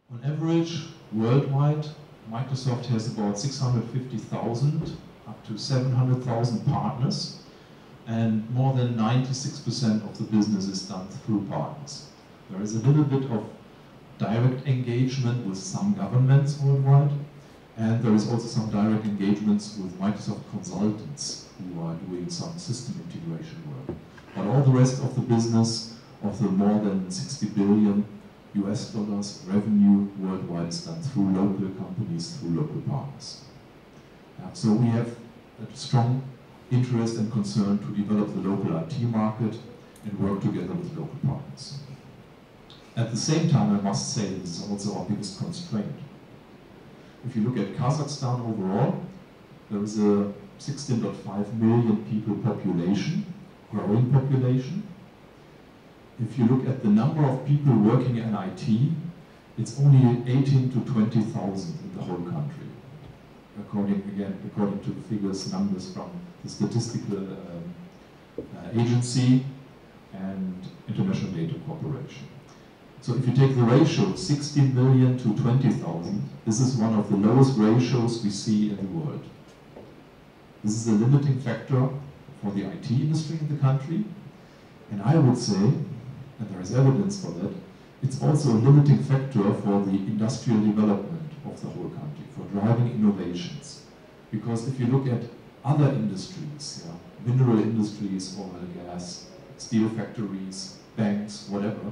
On average, worldwide, Microsoft has about 650,000 up to 700,000 partners, and more than 96% of the business is done through partners. There is a little bit of direct engagement with some governments worldwide, and there is also some direct engagements with Microsoft consultants who are doing some system integration work. But all the rest of the business, of the more than 60 billion US dollars revenue worldwide, is done through local companies, through local partners. So we have a strong interest and concern to develop the local IT market and work together with local partners. At the same time, I must say this is also our biggest constraint. If you look at Kazakhstan overall, there is a 16.5 million people population, growing population. If you look at the number of people working in IT, it's only 18 to 20,000 in the whole country. According to the figures, numbers from the statistical agency and International Data Corporation. So if you take the ratio, 16 million to 20,000, this is one of the lowest ratios we see in the world. This is a limiting factor for the IT industry in the country, and I would say, and there is evidence for that, it's also a limiting factor for the industrial development of the whole country, for driving innovations. Because if you look at other industries, mineral industries, oil and gas, steel factories, banks, whatever,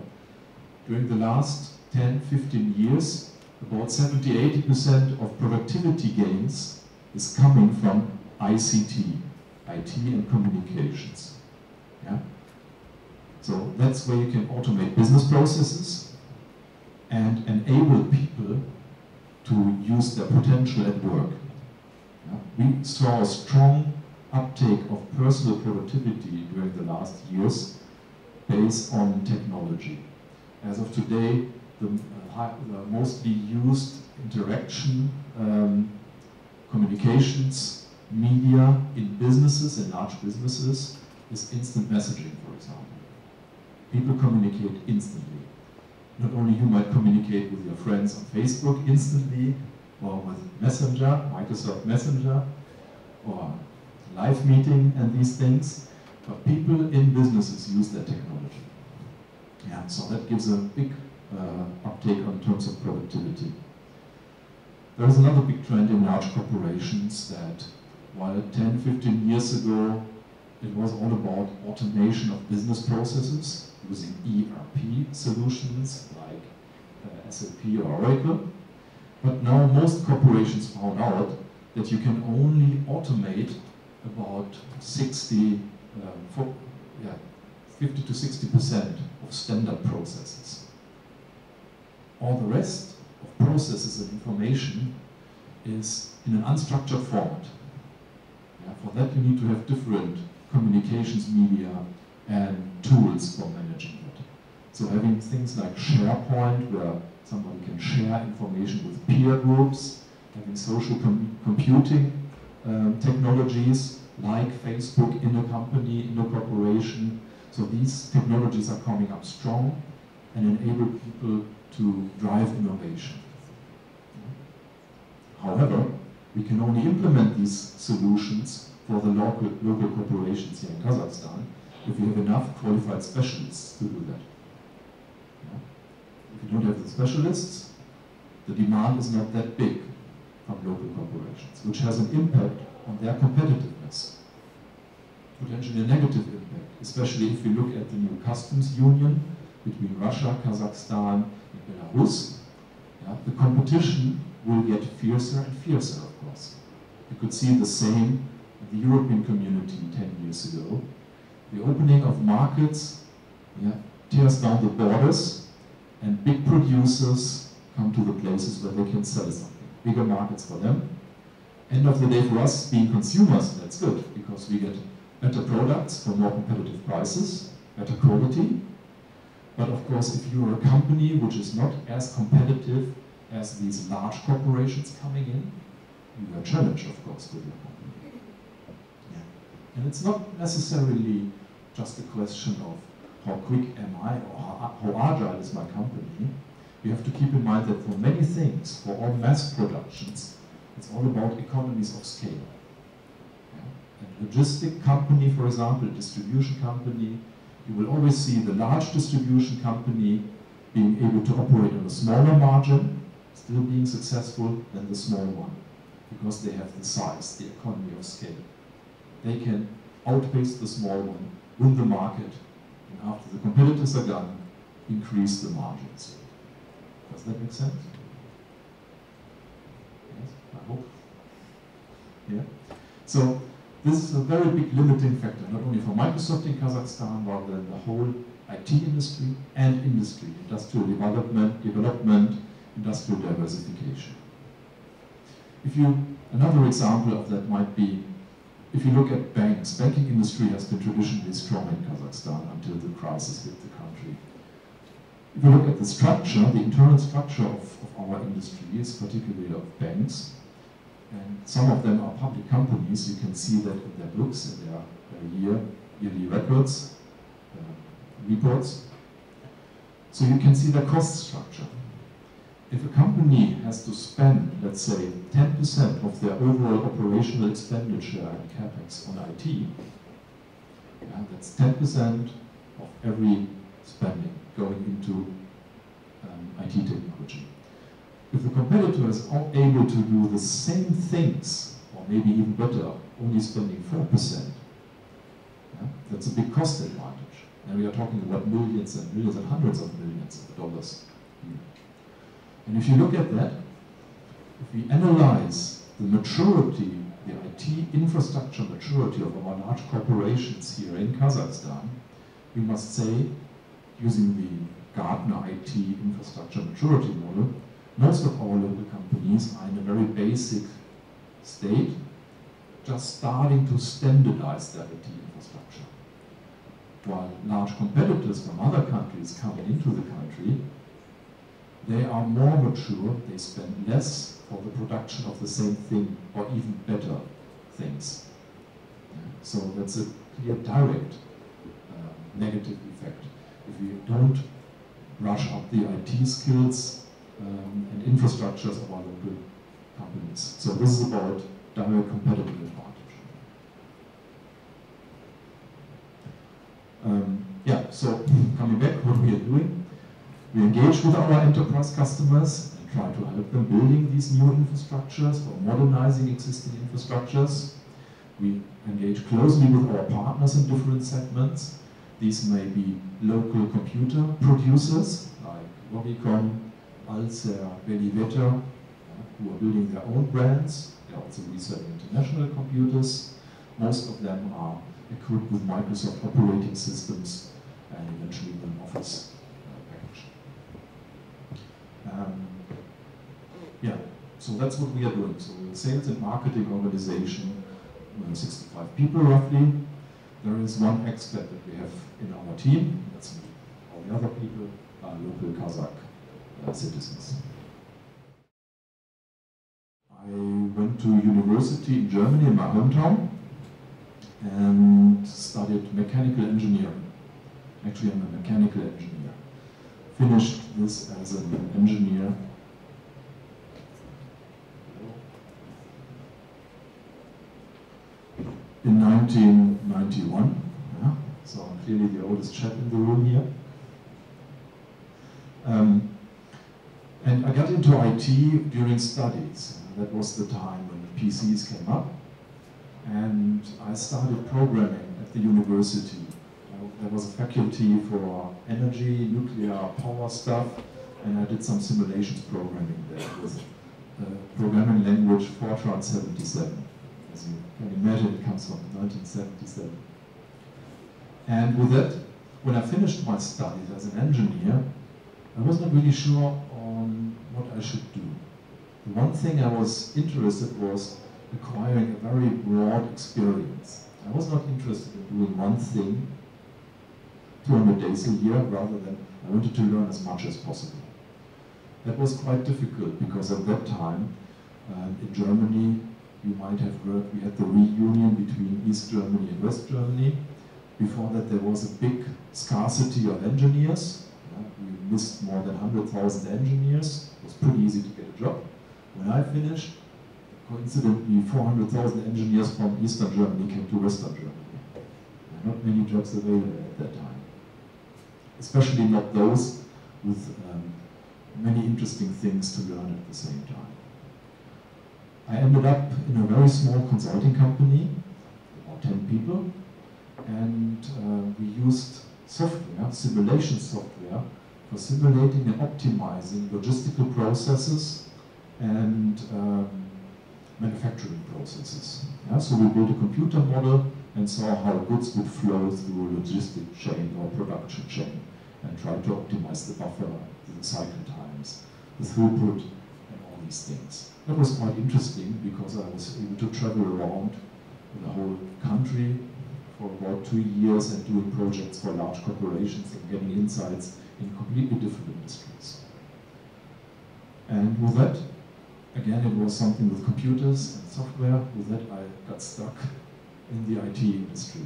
during the last 10, 15 years, about 70–80% of productivity gains is coming from ICT, IT and communications. Yeah? So that's where you can automate business processes and enable people to use their potential at work. Yeah? We saw a strong uptake of personal productivity during the last years based on technology. As of today, the mostly used interaction, communications, media in businesses, in large businesses, is instant messaging, for example. People communicate instantly. Not only you might communicate with your friends on Facebook instantly, or with Messenger, Microsoft Messenger, or live meeting and these things, but people in businesses use that technology. Yeah, so that gives a big uptake in terms of productivity. There is another big trend in large corporations that while 10, 15 years ago it was all about automation of business processes using ERP solutions like SAP or Oracle, but now most corporations found out that you can only automate about 50 to 60% of standard processes. All the rest of processes and information is in an unstructured format. Yeah, for that you need to have different communications media and tools for managing that. So having things like SharePoint, where somebody can share information with peer groups, having social computing technologies like Facebook in a company, in a corporation. So these technologies are coming up strong and enable people to drive innovation. However, we can only implement these solutions for the local corporations here in Kazakhstan if we have enough qualified specialists to do that. Yeah? If you don't have the specialists, the demand is not that big from local corporations, which has an impact on their competitiveness. Potentially a negative impact, especially if you look at the new customs union between Russia, Kazakhstan, and Belarus. Yeah, the competition will get fiercer and fiercer, of course. You could see the same in the European community 10 years ago. The opening of markets tears down the borders, and big producers come to the places where they can sell something. Bigger markets for them. End of the day, for us being consumers, that's good, because we get better products for more competitive prices, better quality. But of course, if you're a company which is not as competitive as these large corporations coming in, you are challenged, of course, with your company. Yeah. And it's not necessarily just a question of how quick am I or how agile is my company. you have to keep in mind that for many things, for all mass productions, it's all about economies of scale. A logistic company, for example, a distribution company, you will always see the large distribution company being able to operate on a smaller margin, still being successful than the small one, because they have the size, the economy of scale. They can outpace the small one, win the market, and after the competitors are gone, increase the margins. Does that make sense? Yes, I hope. Yeah. So this is a very big limiting factor, not only for Microsoft in Kazakhstan, but then the whole IT industry and industry, industrial development, industrial diversification. Another example of that might be, if you look at banks, banking industry has been traditionally strong in Kazakhstan until the crisis hit the country. If you look at the structure, the internal structure of our industries, particularly of banks, and some of them are public companies, you can see that in their books, in their yearly records, reports. So you can see the cost structure. If a company has to spend, let's say, 10% of their overall operational expenditure and capex on IT, that's 10% of every spending going into IT technology. If the competitor is able to do the same things, or maybe even better, only spending 4%, that's a big cost advantage. And we are talking about millions and millions and hundreds of millions of dollars here. And if you look at that, if we analyze the maturity, the IT infrastructure maturity of our large corporations here in Kazakhstan, we must say, using the Gartner IT infrastructure maturity model, most of our local companies are in a very basic state, just starting to standardize their IT infrastructure. While large competitors from other countries coming into the country, they are more mature, they spend less for the production of the same thing or even better things. So that's a clear direct negative effect. If we don't brush up the IT skills and infrastructures of our local companies. So this is about direct competitive advantage. So coming back, what we are doing, we engage with our enterprise customers and try to help them building these new infrastructures or modernizing existing infrastructures. We engage closely with our partners in different segments. These may be local computer producers like Wobicom, Alcer, Beliveta, who are building their own brands. They are also reselling international computers. Most of them are equipped with Microsoft operating systems and eventually with an Office package. So that's what we are doing. So we're a sales and marketing organization, 65 people roughly. There is one expert that we have in our team, that's me. All the other people are local Kazakh citizens. I went to university in Germany, in my hometown, and studied mechanical engineering. Actually, I'm a mechanical engineer. Finished this as an engineer in 1991. So I'm clearly the oldest chap in the room here. And I got into IT during studies. That was the time when the PCs came up. And I started programming at the university. There was a faculty for energy, nuclear power stuff, and I did some simulations programming there with programming language Fortran 77. As you can imagine, it comes from 1977. And with that, when I finished my studies as an engineer, I was not really sure on what I should do. The one thing I was interested was acquiring a very broad experience. I was not interested in doing one thing 200 days a year, rather than I wanted to learn as much as possible. That was quite difficult because at that time in Germany, you might have heard we had the reunion between East Germany and West Germany. Before that, there was a big scarcity of engineers. We missed more than 100,000 engineers. It was pretty easy to get a job. When I finished, coincidentally, 400,000 engineers from Eastern Germany came to Western Germany. Not many jobs available at that time. Especially not those with many interesting things to learn at the same time. I ended up in a very small consulting company, about 10 people, and we used software, simulation software, for simulating and optimizing logistical processes and manufacturing processes. Yeah, so we built a computer model and saw how goods would flow through a logistic chain or production chain, and tried to optimize the buffer, the cycle times, the throughput, and all these things. That was quite interesting because I was able to travel around the whole country for about 2 years and doing projects for large corporations and getting insights in completely different industries. And with that, again, it was something with computers and software. With that, I got stuck in the IT industry.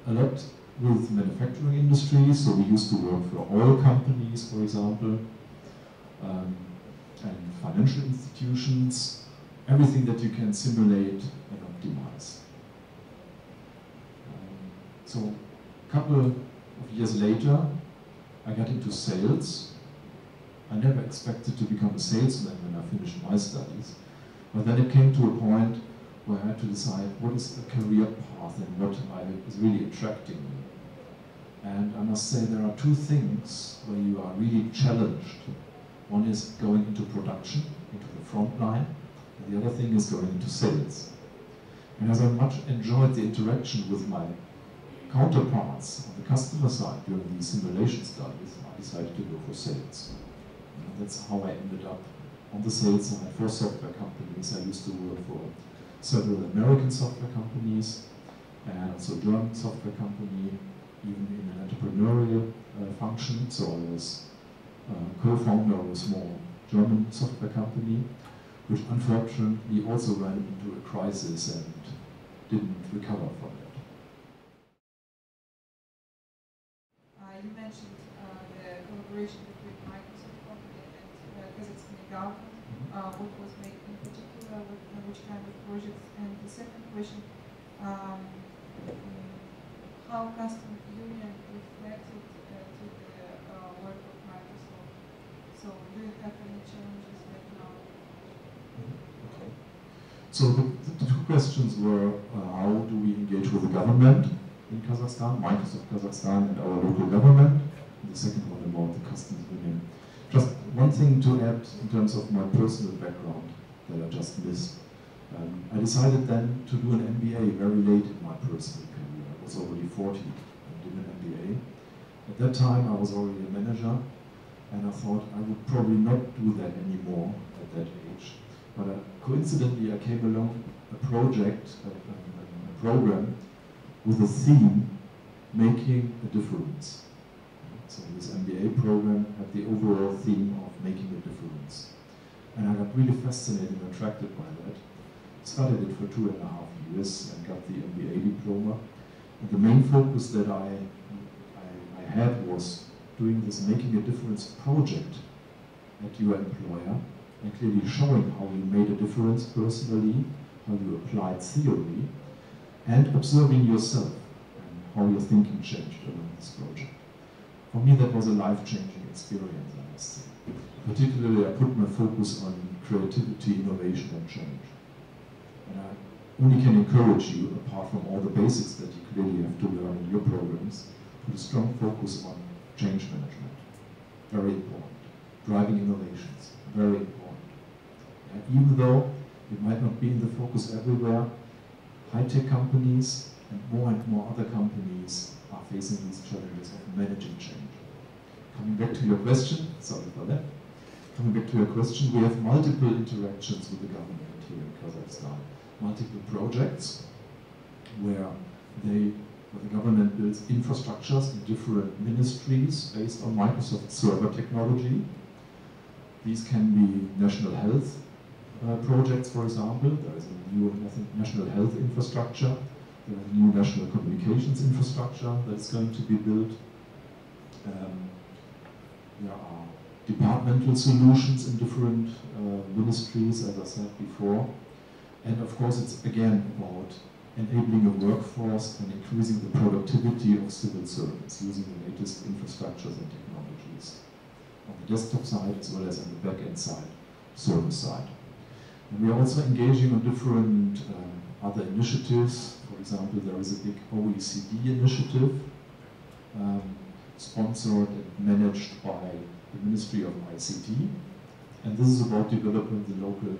A lot with manufacturing industry, so we used to work for oil companies, for example, and financial institutions, everything that you can simulate and optimize. So a couple of years later, I got into sales. I never expected to become a salesman when I finished my studies, but then it came to a point where I had to decide what is the career path and what is really attracting me. And I must say there are two things where you are really challenged. One is going into production, into the front line, and the other thing is going into sales. And as I much enjoyed the interaction with my counterparts on the customer side during these simulation studies, I decided to go for sales. And that's how I ended up on the sales side for software companies. I used to work for several American software companies and also a German software company, even in an entrepreneurial function. So I was co-founder of a small German software company, which unfortunately also ran into a crisis and didn't recover from it. You mentioned the collaboration between Microsoft company and Kazakhstan government. What was made in particular, which kind of projects? And the second question, how customs union reflected to the work of Microsoft? So do you have any challenges right now? Okay. So the two questions were, how do we engage with the government in Kazakhstan, Microsoft Kazakhstan, and our local government? And the second one about the customs union. Just one thing to add in terms of my personal background that I just missed. I decided then to do an MBA very late in my personal career. I was already 40 and did an MBA. At that time I was already a manager, and I thought I would probably not do that anymore at that age. But coincidentally I came along a project, a program with a theme, making a difference. So this MBA program had the overall theme of making a difference. And I got really fascinated and attracted by that. Studied it for 2.5 years and got the MBA diploma. And the main focus that I had was doing this making a difference project at your employer and clearly showing how you made a difference personally, how you applied theory, and observing yourself and how your thinking changed around this project. For me, that was a life-changing experience, I must say. Particularly, I put my focus on creativity, innovation, and change. And I only can encourage you, apart from all the basics that you clearly have to learn in your programs, put a strong focus on change management. Very important. Driving innovations. Very important. And even though it might not be in the focus everywhere, high-tech companies and more other companies are facing these challenges of managing change. Coming back to your question, sorry for that. Coming back to your question, we have multiple interactions with the government here in Kazakhstan. Multiple projects where the government builds infrastructures in different ministries based on Microsoft server technology. These can be national health projects, for example. There is a new national health infrastructure. There is a new national communications infrastructure that is going to be built. There are departmental solutions in different ministries, as I said before. And of course, it's again about enabling a workforce and increasing the productivity of civil servants using the latest infrastructures and technologies on the desktop side as well as on the back-end side, service side. And we are also engaging on different other initiatives. For example, there is a big OECD initiative sponsored and managed by the Ministry of ICT. And this is about developing the local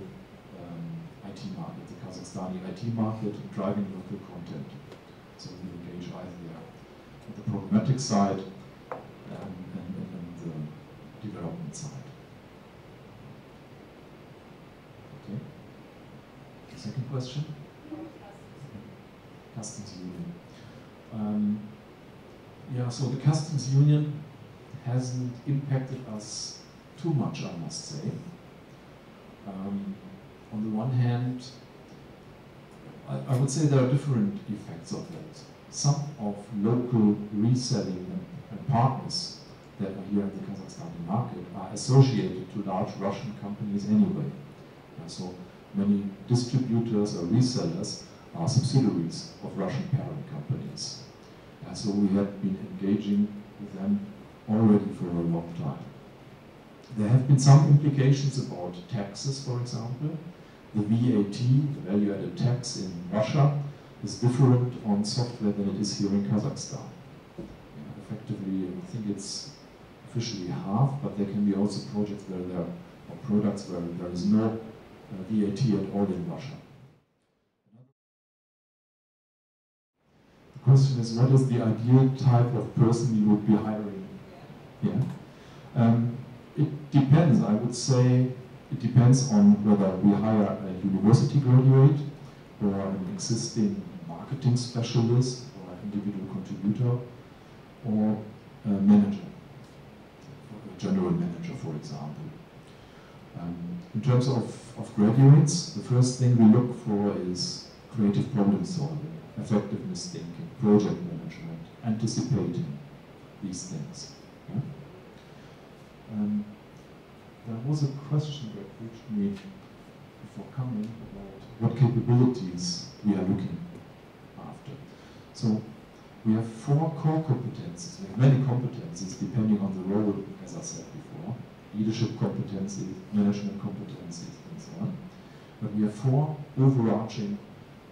IT market, the Kazakhstani IT market, and driving local content. So we engage either there on the programmatic side and the development side. Okay. The second question? Customs Union. Yeah, so the Customs Union hasn't impacted us too much, I must say. On the one hand, I would say there are different effects of that. Some of local reselling and partners that are here in the Kazakhstani market are associated to large Russian companies anyway. So many distributors or resellers are subsidiaries of Russian parent companies. So we have been engaging with them already for a long time. There have been some implications about taxes, for example. The VAT, the value-added tax in Russia, is different on software than it is here in Kazakhstan. Effectively, I think it's officially half, but there can be also projects where there are products where there is no VAT at all in Russia. The question is, what is the ideal type of person you would be hiring? Yeah. It depends, I would say. It depends on whether we hire a university graduate or an existing marketing specialist or an individual contributor or a manager, a general manager, for example. In terms of graduates, the first thing we look for is creative problem solving, effectiveness thinking, project management, anticipating these things. Yeah? There was a question that reached me before coming about what capabilities we are looking after. So we have 4 core competencies. We have many competencies depending on the role, as I said before, leadership competencies, management competencies, and so on. But we have 4 overarching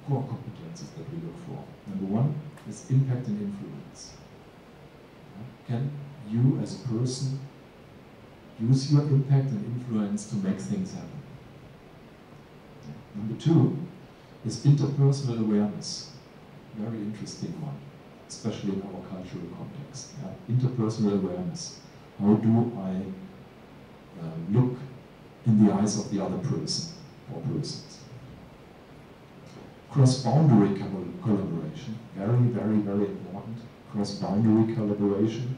core competencies that we look for. Number 1 is impact and influence. Can you as a person use your impact and influence to make things happen? Number 2 is interpersonal awareness. Very interesting one, especially in our cultural context. Yeah? Interpersonal awareness. How do I look in the eyes of the other person or persons? Cross-boundary collaboration. Very, very, very important. Cross-boundary collaboration.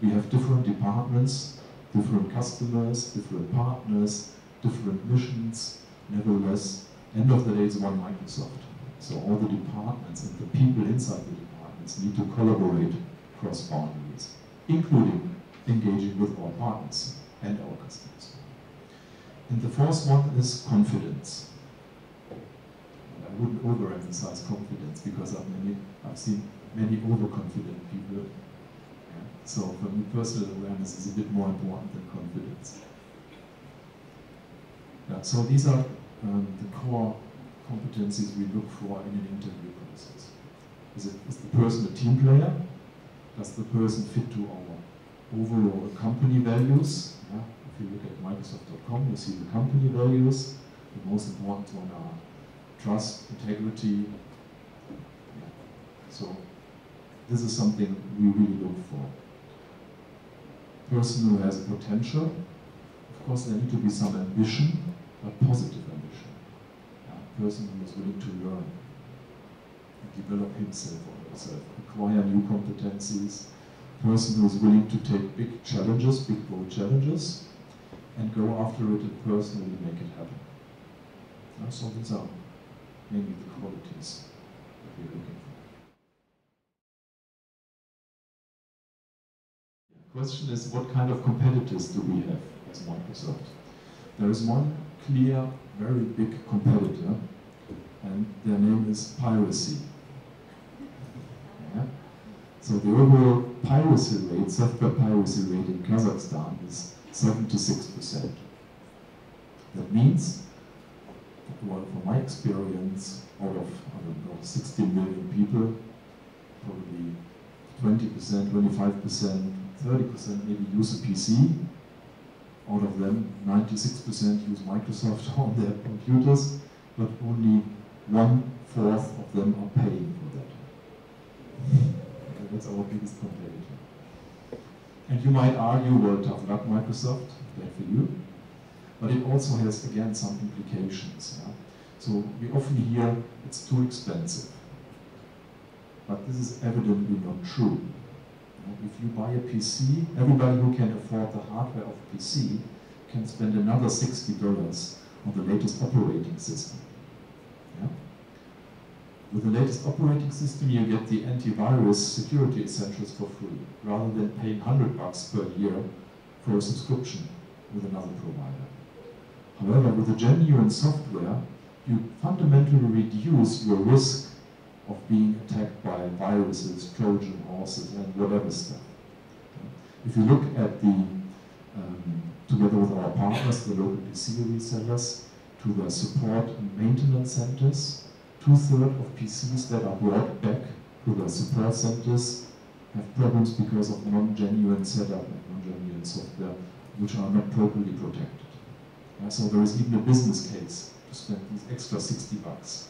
We have different departments, different customers, different partners, different missions. Nevertheless, end of the day, it's one Microsoft. So all the departments and the people inside the departments need to collaborate across boundaries, including engaging with our partners and our customers. And the 4th one is confidence. And I wouldn't overemphasize confidence because I've seen many overconfident people. So for me, personal awareness is a bit more important than confidence. Yeah, so these are the core competencies we look for in an interview process. Is the person a team player? Does the person fit to our overall company values? Yeah, if you look at Microsoft.com, you see the company values. The most important one are trust, integrity. Yeah. So this is something we really look for. Person who has potential. Of course, there need to be some ambition, but positive ambition. A person who is willing to learn and develop himself or herself, acquire new competencies. A person who is willing to take big challenges, big bold challenges, and go after it and personally make it happen. So these are mainly the qualities that we're looking for. question is, what kind of competitors do we have as Microsoft? There is one clear, very big competitor, and their name is piracy. Yeah? So the overall piracy rate, software piracy rate in Kazakhstan is 76%. That means, well, from my experience, out of, I don't know, 16 million people, probably 20%, 25%, 30% maybe use a PC. Out of them, 96% use Microsoft on their computers, but only 1/4 of them are paying for that. Okay, that's our biggest competitor. And you might argue, well, tough luck, Microsoft, bad for you. But it also has, again, some implications. Yeah? So we often hear it's too expensive. But this is evidently not true. If you buy a PC, everybody who can afford the hardware of a PC can spend another $60 on the latest operating system. Yeah? With the latest operating system, you get the antivirus security essentials for free, rather than paying $100 per year for a subscription with another provider. However, with the genuine software, you fundamentally reduce your risk of being attacked by viruses, Trojan horses, and whatever stuff. If you look at the, together with our partners, the local PC resellers, to the support and maintenance centers, 2/3 of PCs that are brought back to the support centers have problems because of non-genuine setup and non-genuine software, which are not properly protected. So there is even a business case to spend these extra $60.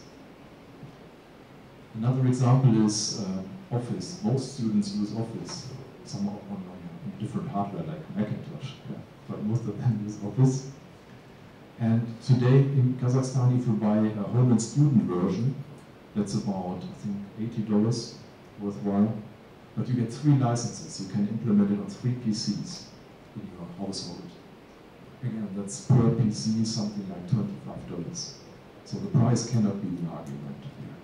Another example is Office. Most students use Office, some on different hardware like Macintosh, yeah, but most of them use Office. And today in Kazakhstan, if you buy a home and student version, that's about, I think, $80 worthwhile. But you get 3 licenses. You can implement it on 3 PCs in your household. Again, that's per PC something like $25. So the price cannot be the argument here.